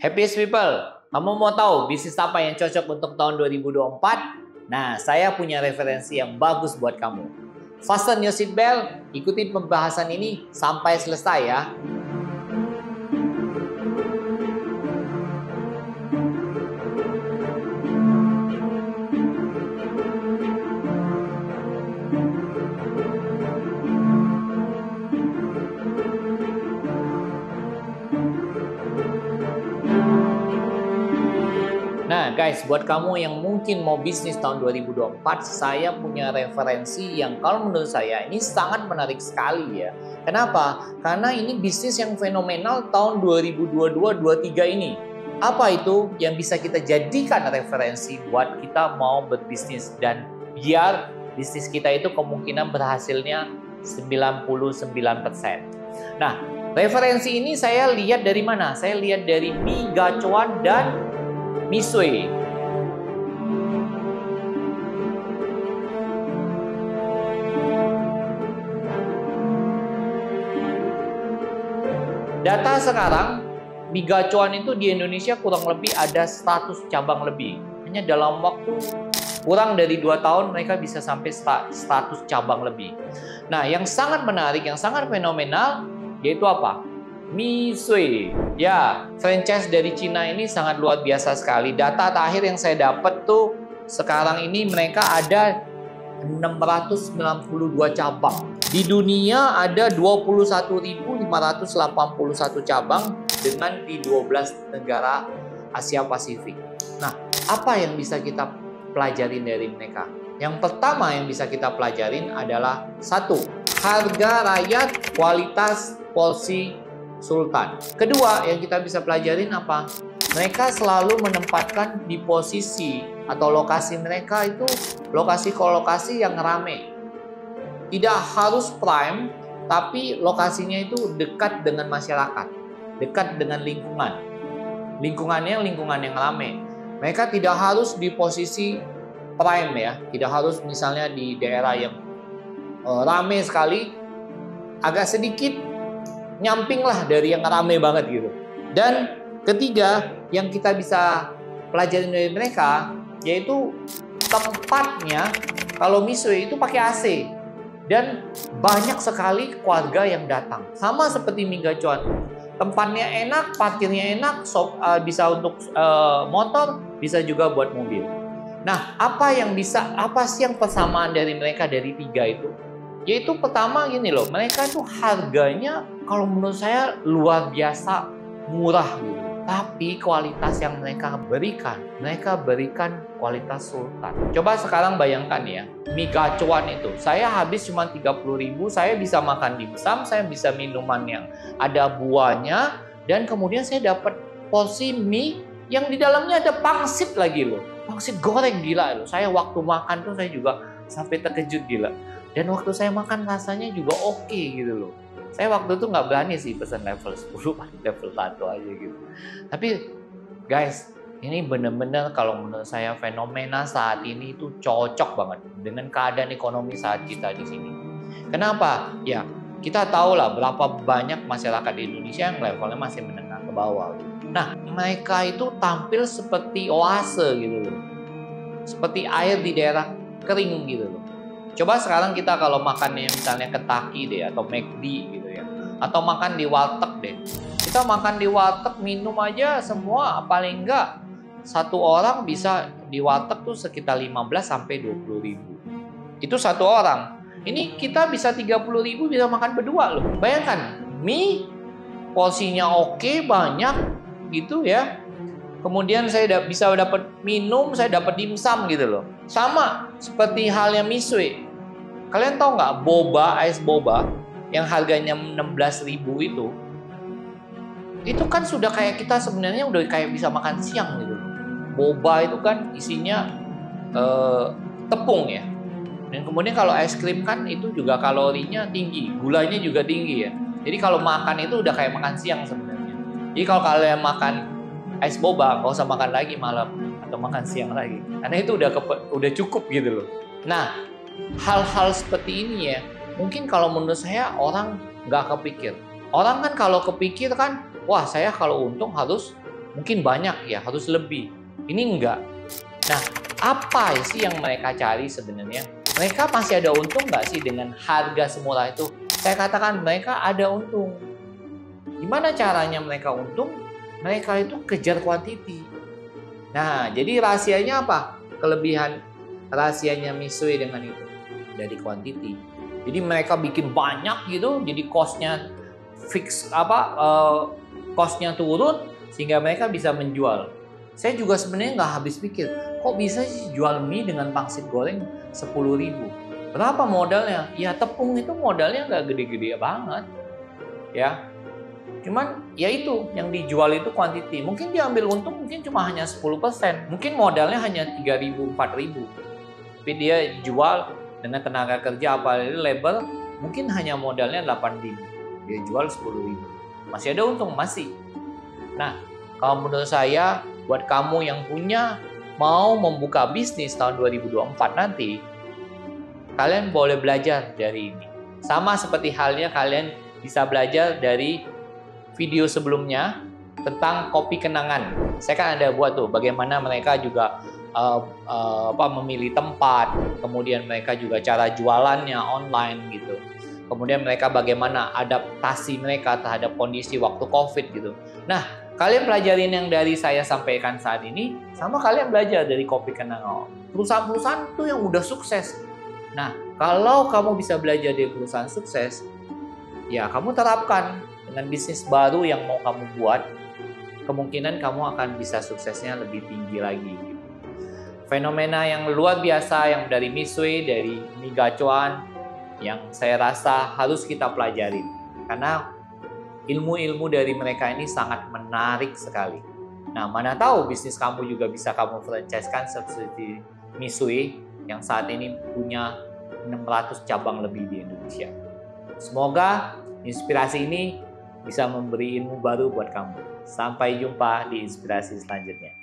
Happiest people, kamu mau tahu bisnis apa yang cocok untuk tahun 2024? Nah, saya punya referensi yang bagus buat kamu. Fasten your seatbelt, ikutin pembahasan ini sampai selesai ya. Nah guys, buat kamu yang mungkin mau bisnis tahun 2024, saya punya referensi yang kalau menurut saya ini sangat menarik sekali ya. Kenapa? Karena ini bisnis yang fenomenal tahun 2022-2023 ini. Apa itu yang bisa kita jadikan referensi buat kita mau berbisnis dan biar bisnis kita itu kemungkinan berhasilnya 99%. Nah, referensi ini saya lihat dari mana? Saya lihat dari Mi Gacuan dan Mitsui. Data sekarang, Mi Gacuan itu di Indonesia kurang lebih ada 100 cabang lebih. Hanya dalam waktu kurang dari 2 tahun mereka bisa sampai 100 cabang lebih. Nah, yang sangat menarik, yang sangat fenomenal yaitu apa? Mitsui. Ya, franchise dari Cina ini sangat luar biasa sekali. Data terakhir yang saya dapat tuh sekarang ini mereka ada 692 cabang. Di dunia ada 21.581 cabang dengan di 12 negara Asia Pasifik. Nah, apa yang bisa kita pelajarin dari mereka? Yang pertama yang bisa kita pelajarin adalah satu, harga rakyat, kualitas, porsi sultan. Kedua, yang kita bisa pelajarin apa? Mereka selalu menempatkan di posisi atau lokasi mereka itu lokasi-lokasi yang ramai. Tidak harus prime, tapi lokasinya itu dekat dengan masyarakat, dekat dengan lingkungan. Lingkungannya lingkungan yang ramai. Mereka tidak harus di posisi prime ya, tidak harus misalnya di daerah yang ramai sekali, agak sedikit nyamping lah dari yang rame banget gitu. Dan ketiga yang kita bisa pelajari dari mereka yaitu tempatnya. Kalau Mitsui itu pakai AC dan banyak sekali keluarga yang datang. Sama seperti Mi Gacuan, tempatnya enak, parkirnya enak, bisa untuk motor, bisa juga buat mobil. Nah, apa sih yang persamaan dari mereka dari tiga itu? Yaitu pertama gini loh, mereka tuh harganya kalau menurut saya luar biasa murah gitu. Tapi kualitas yang mereka berikan kualitas sultan. Coba sekarang bayangkan ya, Mi Gacuan itu, saya habis cuma 30.000, saya bisa makan dimsum, saya bisa minuman yang ada buahnya, dan kemudian saya dapat porsi mie yang di dalamnya ada pangsit lagi loh. Pangsit goreng, gila loh. Saya waktu makan tuh saya juga sampai terkejut, gila. Dan waktu saya makan rasanya juga oke gitu loh. Saya waktu itu nggak berani sih pesan level 10, paling level 1 aja gitu. Tapi guys, ini bener-bener kalau menurut saya fenomena saat ini itu cocok banget dengan keadaan ekonomi saat kita di sini. Kenapa? Ya, kita tahu lah berapa banyak masyarakat di Indonesia yang levelnya masih menengah ke bawah. Nah, mereka itu tampil seperti oase gitu loh. Seperti air di daerah kering gitu loh. Coba sekarang kita kalau makannya misalnya Kentucky deh atau McD gitu ya, atau makan di warteg deh. Kita makan di warteg minum aja semua paling enggak satu orang bisa di warteg tuh sekitar 15 sampai 20.000. Itu satu orang. Ini kita bisa 30.000 bisa makan berdua loh. Bayangkan, mie porsinya oke, banyak gitu ya. Kemudian saya bisa dapat minum, saya dapat dimsum gitu loh. Sama seperti halnya Mitsui. Kalian tahu nggak boba, ais boba yang harganya 16.000 itu kan sudah kayak kita sebenarnya udah kayak bisa makan siang gitu. Boba itu kan isinya tepung ya. Dan kemudian kalau es krim kan itu juga kalorinya tinggi, gulanya juga tinggi ya. Jadi kalau makan itu udah kayak makan siang sebenarnya. Jadi kalau kalian makan es boba, nggak usah makan lagi malam atau makan siang lagi, karena itu udah cukup gitu loh. Nah, hal-hal seperti ini ya, mungkin kalau menurut saya orang nggak kepikir. Orang kan kalau kepikir kan, wah saya kalau untung harus mungkin banyak ya, harus lebih. Ini enggak. Nah, apa sih yang mereka cari sebenarnya? Mereka masih ada untung nggak sih dengan harga semurah itu? Saya katakan mereka ada untung. Gimana caranya mereka untung? Mereka itu kejar quantity. Nah, jadi rahasianya apa? Kelebihan rahasianya Mitsui dengan itu dari quantity. Jadi mereka bikin banyak gitu, jadi cost-nya fix cost-nya turun sehingga mereka bisa menjual. Saya juga sebenarnya nggak habis pikir, kok bisa sih jual mie dengan pangsit goreng 10.000? Berapa modalnya? Ya tepung itu modalnya nggak gede-gede banget, ya. Cuman ya itu yang dijual itu quantity. Mungkin dia ambil untung mungkin cuma hanya 10%. Mungkin modalnya hanya 3.000, 4.000. Tapi dia jual dengan tenaga kerja apalagi labor mungkin hanya modalnya 8.000. Dia jual 10.000. Masih ada untung, masih. Nah, kalau menurut saya buat kamu yang mau membuka bisnis tahun 2024 nanti, kalian boleh belajar dari ini. Sama seperti halnya kalian bisa belajar dari video sebelumnya tentang kopi kenangan. Saya kan ada buat tuh bagaimana mereka juga memilih tempat, kemudian mereka juga cara jualannya online gitu. Kemudian mereka bagaimana adaptasi mereka terhadap kondisi waktu COVID gitu. Nah, kalian pelajarin yang dari saya sampaikan saat ini, sama kalian belajar dari kopi kenangan. Perusahaan-perusahaan itu yang udah sukses. Nah, kalau kamu bisa belajar dari perusahaan sukses, ya kamu terapkan dengan bisnis baru yang mau kamu buat, kemungkinan kamu akan bisa suksesnya lebih tinggi lagi. Fenomena yang luar biasa yang dari Mitsui, dari Mi Gachuan, yang saya rasa harus kita pelajari. Karena ilmu-ilmu dari mereka ini sangat menarik sekali. Nah, mana tahu bisnis kamu juga bisa kamu franchise-kan seperti Mitsui yang saat ini punya 600 cabang lebih di Indonesia. Semoga inspirasi ini bisa memberi ilmu baru buat kamu. Sampai jumpa di inspirasi selanjutnya.